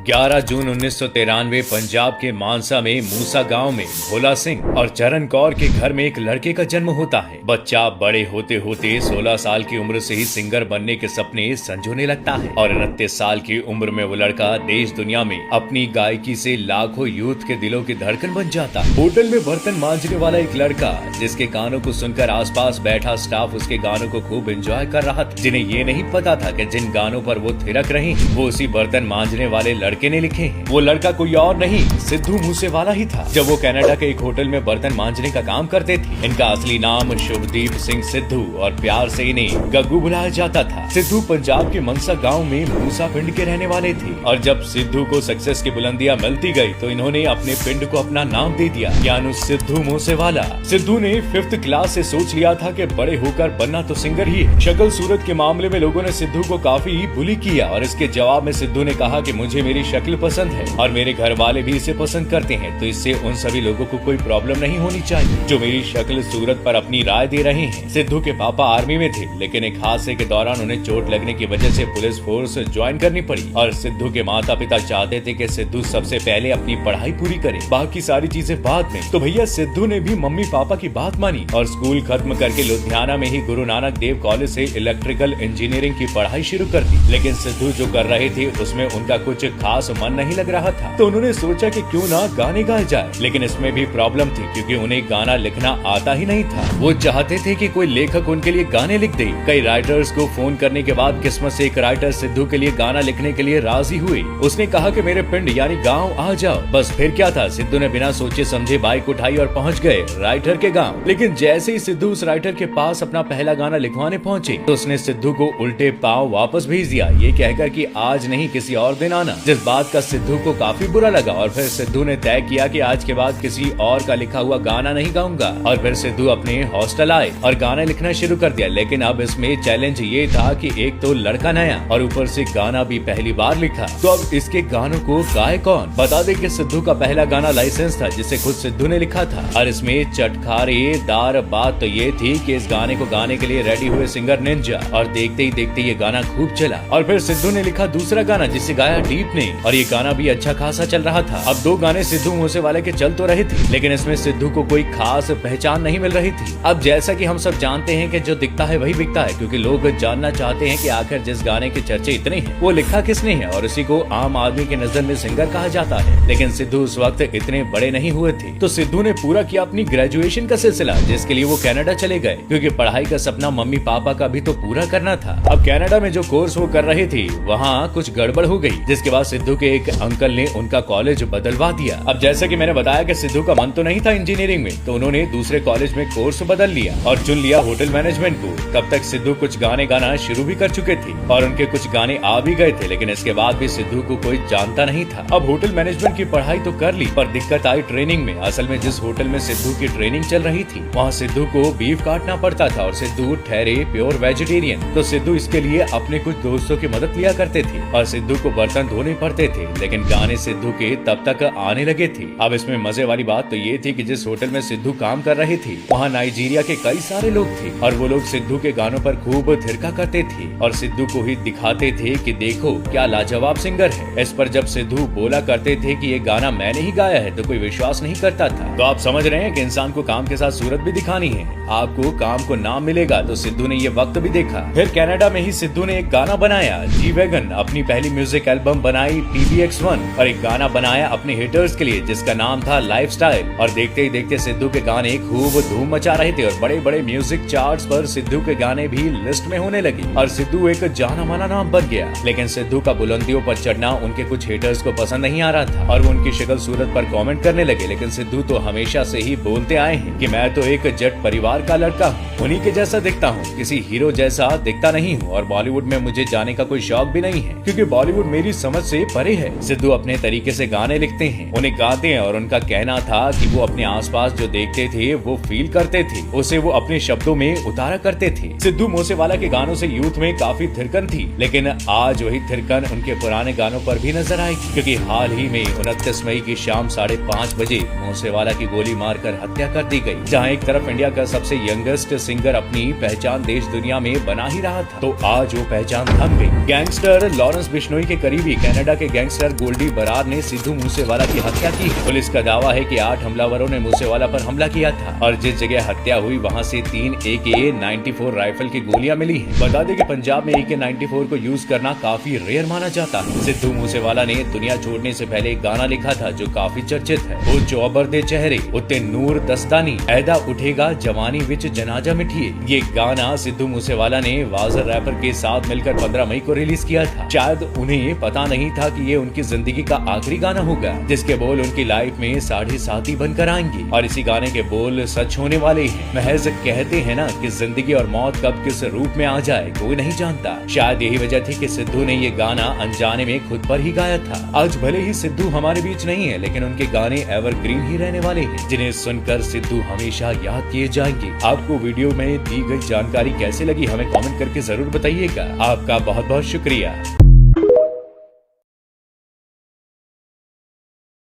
11 जून 1993 पंजाब के मानसा में मूसा गांव में भोला सिंह और चरण कौर के घर में एक लड़के का जन्म होता है। बच्चा बड़े होते होते 16 साल की उम्र से ही सिंगर बनने के सपने संजोने लगता है और 29 साल की उम्र में वो लड़का देश दुनिया में अपनी गायकी से लाखों यूथ के दिलों की धड़कन बन जाता है। होटल में बर्तन मांजने वाला एक लड़का जिसके गानों को सुनकर आसपास बैठा स्टाफ उसके गानों को खूब एंजॉय कर रहा था, जिन्हें ये नहीं पता था कि जिन गानों पर वो थिरक रहे हैं वो उसी बर्तन मांजने वाले लड़के ने लिखे हैं। वो लड़का कोई और नहीं सिद्धू मूसेवाला ही था। जब वो कनाडा के एक होटल में बर्तन मांजने का काम करते थे। इनका असली नाम शुभदीप सिंह सिद्धू और प्यार से इन्हें गग्गू बुलाया जाता था। सिद्धू पंजाब के मनसा गांव में मूसा पिंड के रहने वाले थे और जब सिद्धू को सक्सेस की बुलंदियां मिलती गई तो इन्होंने अपने पिंड को अपना नाम दे दिया, यानी सिद्धू मूसेवाला। सिद्धू ने 5th क्लास से सोच लिया था कि बड़े होकर बनना तो सिंगर ही है। शक्ल सूरत के मामले में लोगों ने सिद्धू को काफी बुली किया और इसके जवाब में सिद्धू ने कहा कि मुझे मेरी शक्ल पसंद है और मेरे घर वाले भी इसे पसंद करते हैं, तो इससे उन सभी लोगों को कोई प्रॉब्लम नहीं होनी चाहिए जो मेरी शक्ल सूरत पर अपनी राय दे रहे हैं। सिद्धू के पापा आर्मी में थे, लेकिन एक हादसे के दौरान उन्हें चोट लगने की वजह से पुलिस फोर्स ज्वाइन करनी पड़ी और सिद्धू के माता पिता चाहते थे कि सिद्धू सबसे पहले अपनी पढ़ाई पूरी करे, बाकी सारी चीजें बाद में। तो भैया सिद्धू ने भी मम्मी पापा की बात मानी और स्कूल खत्म करके लुधियाना में ही गुरु नानक देव कॉलेज से इलेक्ट्रिकल इंजीनियरिंग की पढ़ाई शुरू कर दी। लेकिन सिद्धू जो कर रहे थे उसमें उनका कुछ खास मन नहीं लग रहा था, तो उन्होंने सोचा कि क्यों ना गाने गाए जाए। लेकिन इसमें भी प्रॉब्लम थी क्योंकि उन्हें गाना लिखना आता ही नहीं था। वो चाहते थे कि कोई लेखक उनके लिए गाने लिख दे। कई राइटर्स को फोन करने के बाद किस्मत से एक राइटर सिद्धू के लिए गाना लिखने के लिए राजी हुई। उसने कहा कि मेरे पिंड यानी गांव आ जाओ। बस फिर क्या था, सिद्धू ने बिना सोचे समझे बाइक उठाई और पहुंच गए राइटर के गांव। लेकिन जैसे ही सिद्धू उस राइटर के पास अपना पहला गाना लिखवाने पहुंचे तो उसने सिद्धू को उल्टे पांव वापस भेज दिया, ये कहकर कि आज नहीं किसी और दिन आना। जिस बात का सिद्धू को काफी बुरा लगा और फिर सिद्धू ने तय किया कि आज के बाद किसी और का लिखा हुआ गाना नहीं गाऊंगा। और फिर सिद्धू अपने हॉस्टल आए और गाना लिखना शुरू कर दिया। लेकिन अब इसमें चैलेंज ये था कि एक तो लड़का नया और ऊपर से गाना भी पहली बार लिखा, तो अब इसके गानों को गाए कौन। बता दें कि सिद्धू का पहला गाना लाइसेंस था जिसे खुद सिद्धू ने लिखा था और इसमें चटखारेदार बात तो ये थी कि इस गाने को गाने के लिए रेडी हुए सिंगर निंजा और देखते ही देखते ये गाना खूब चला। और फिर सिद्धू ने लिखा दूसरा गाना जिसे गाया डीप ने और ये गाना भी अच्छा खासा चल रहा था। अब 2 गाने सिद्धू मूसेवाले के चल तो रहे थे, लेकिन इसमें सिद्धू को कोई खास पहचान नहीं मिल रही थी। अब जैसा कि हम सब जानते हैं कि जो दिखता है वही बिकता है, क्योंकि लोग जानना चाहते हैं कि आखिर जिस गाने के चर्चे इतने हैं वो लिखा किसने है और इसी को आम आदमी की नजर में सिंगर कहा जाता है। लेकिन सिद्धू उस वक्त इतने बड़े नहीं हुए थे, तो सिद्धू ने पूरा किया अपनी ग्रेजुएशन का सिलसिला, जिसके लिए वो कनाडा चले गए क्योंकि पढ़ाई का सपना मम्मी पापा का भी तो पूरा करना था। अब कनाडा में जो कोर्स वो कर रहे थे वहाँ कुछ गड़बड़ हो गई, जिसके बाद सिद्धू के एक अंकल ने उनका कॉलेज बदलवा दिया। अब जैसा कि मैंने बताया कि सिद्धू का मन तो नहीं था इंजीनियरिंग में, तो उन्होंने दूसरे कॉलेज में कोर्स बदल लिया और चुन लिया होटल मैनेजमेंट को। तब तक सिद्धू कुछ गाने गाना शुरू भी कर चुके थे और उनके कुछ गाने आ भी गए थे, लेकिन इसके बाद भी सिद्धू को कोई जानता नहीं था। अब होटल मैनेजमेंट की पढ़ाई तो कर ली, पर दिक्कत आई ट्रेनिंग में। असल में जिस होटल में सिद्धू की ट्रेनिंग चल रही थी वहाँ सिद्धू को बीफ काटना पड़ता था और सिद्धू ठहरे प्योर वेजिटेरियन, तो सिद्धू इसके लिए अपने कुछ दोस्तों की मदद लिया करते थे और सिद्धू को बर्तन धोने पड़ते थे। लेकिन गाने सिद्धू के तब तक आने लगे थे। अब इसमें मजे वाली बात तो ये थी कि जिस होटल में सिद्धू काम कर रहे थे वहाँ नाइजीरिया के कई सारे लोग थे और वो लोग सिद्धू के गानों पर खूब थिरका करते थे और सिद्धू को ही दिखाते थे कि देखो क्या लाजवाब सिंगर है। इस पर जब सिद्धू बोला करते थे कि ये गाना मैंने ही गाया है तो कोई विश्वास नहीं करता था। तो आप समझ रहे हैं कि इंसान को काम के साथ सूरत भी दिखानी है। आपको काम को नाम मिलेगा, तो सिद्धू ने ये वक्त भी देखा। फिर कनाडा में ही सिद्धू ने एक गाना बनाया जी वैगन, अपनी पहली म्यूजिक एल्बम बनाई PBX1 और एक गाना बनाया अपने हिटर्स के लिए जिसका नाम था लाइफस्टाइल। और देखते ही देखते सिद्धू के गाने खूब धूम मचा रहे थे और बड़े बड़े म्यूजिक चार्ट्स पर सिद्धू के गाने भी लिस्ट में होने लगे और सिद्धू एक जाना माना नाम बन गया। लेकिन सिद्धू का बुलंदियों पर चढ़ना उनके कुछ हिटर्स को पसंद नहीं आ रहा था और वो उनकी शक्ल सूरत पर कमेंट करने लगे। लेकिन सिद्धू तो हमेशा से ही बोलते आए हैं कि मैं तो एक जट परिवार का लड़का हूँ, उन्हीं के जैसा दिखता हूँ, किसी हीरो जैसा दिखता नहीं हूँ और बॉलीवुड में मुझे जाने का कोई शौक भी नहीं है क्योंकि बॉलीवुड मेरी समझ से परे है। सिद्धू अपने तरीके से गाने लिखते हैं, उन्हें गाते हैं और उनका कहना था कि वो अपने आसपास जो देखते थे वो फील करते थे, उसे वो अपने शब्दों में उतारा करते थे। सिद्धू मूसेवाला के गानों से यूथ में काफी थिरकन थी, लेकिन आज वही थिरकन उनके पुराने गानों पर भी नजर आएगी क्योंकि हाल ही में 29 मई की शाम 5:30 बजे मूसेवाला की गोली मारकर हत्या कर दी गई। जहाँ एक तरफ इंडिया का सबसे यंगेस्ट सिंगर अपनी पहचान देश दुनिया में बना ही रहा था, तो आज वो पहचान थम गई। गैंगस्टर लॉरेंस बिश्नोई के करीबी कनाडा बांडा के गैंगस्टर गोल्डी बरार ने सिद्धू मूसेवाला की हत्या की। पुलिस का दावा है कि 8 हमलावरों ने मूसेवाला पर हमला किया था और जिस जगह हत्या हुई वहां से 3 AK-94 राइफल की गोलियां मिली हैं। बता दें कि पंजाब में AK-94 को यूज करना काफी रेयर माना जाता है। सिद्धू मूसेवाला ने दुनिया छोड़ने से पहले एक गाना लिखा था जो काफी चर्चित है। वो चौबर दे चेहरे उत्ते नूर दस्तानी ऐदा उठेगा जवानी विच जनाजा मिठिए। ये गाना सिद्धू मूसेवाला ने वाज़र रैपर के साथ मिलकर 15 मई को रिलीज किया था। शायद उन्हें पता नहीं था कि ये उनकी जिंदगी का आखिरी गाना होगा जिसके बोल उनकी लाइफ में 7.5 बनकर आएंगे और इसी गाने के बोल सच होने वाले हैं। महज कहते हैं ना कि जिंदगी और मौत कब किस रूप में आ जाए कोई नहीं जानता। शायद यही वजह थी कि सिद्धू ने ये गाना अनजाने में खुद पर ही गाया था। आज भले ही सिद्धू हमारे बीच नहीं है लेकिन उनके गाने एवरग्रीन ही रहने वाले हैं जिन्हें सुनकर सिद्धू हमेशा याद किए जाएंगे। आपको वीडियो में दी गई जानकारी कैसे लगी हमें कमेंट करके जरूर बताइएगा। आपका बहुत बहुत शुक्रिया।